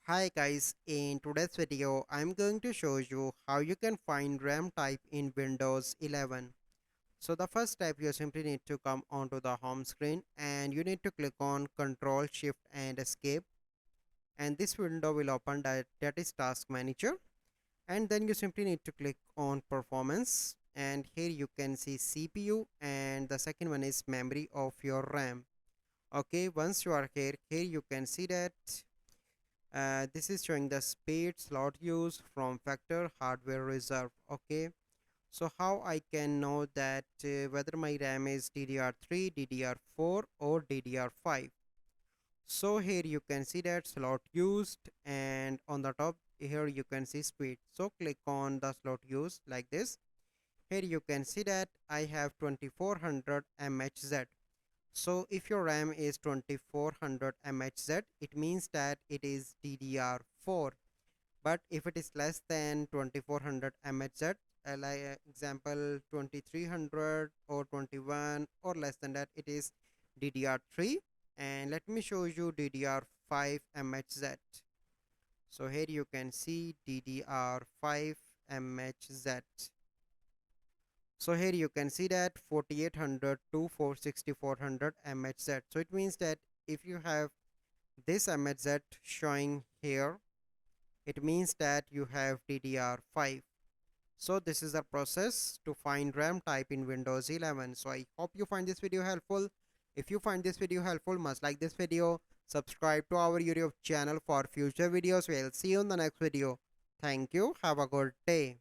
Hi guys, in today's video I'm going to show you how you can find RAM type in Windows 11. So the first step, you simply need to come onto the home screen and you need to click on Control Shift and Escape, and this window will open, that is Task Manager. And then you simply need to click on Performance, and here you can see CPU, and the second one is memory of your RAM. Okay, once you are here you can see that this is showing the speed slot use from factor hardware reserve. Okay, so how I can know that whether my RAM is DDR3, DDR4 or DDR5? So here you can see that slot used, and on the top here you can see speed. So click on the slot used like this. Here you can see that I have 2400 mhz. So if your RAM is 2400 mhz, it means that it is DDR4. But if it is less than 2400 mhz, like example 2300 or 21 or less than that, it is DDR3. And let me show you DDR5 mhz. So here you can see DDR5 mhz. So here you can see that 4800 to 6400 mhz. So it means that if you have this mhz showing here, it means that you have DDR5. So this is the process to find RAM type in Windows 11. So I hope you find this video helpful. If you find this video helpful, must like this video, subscribe to our YouTube channel for future videos. We'll see you in the next video. Thank you. Have a good day.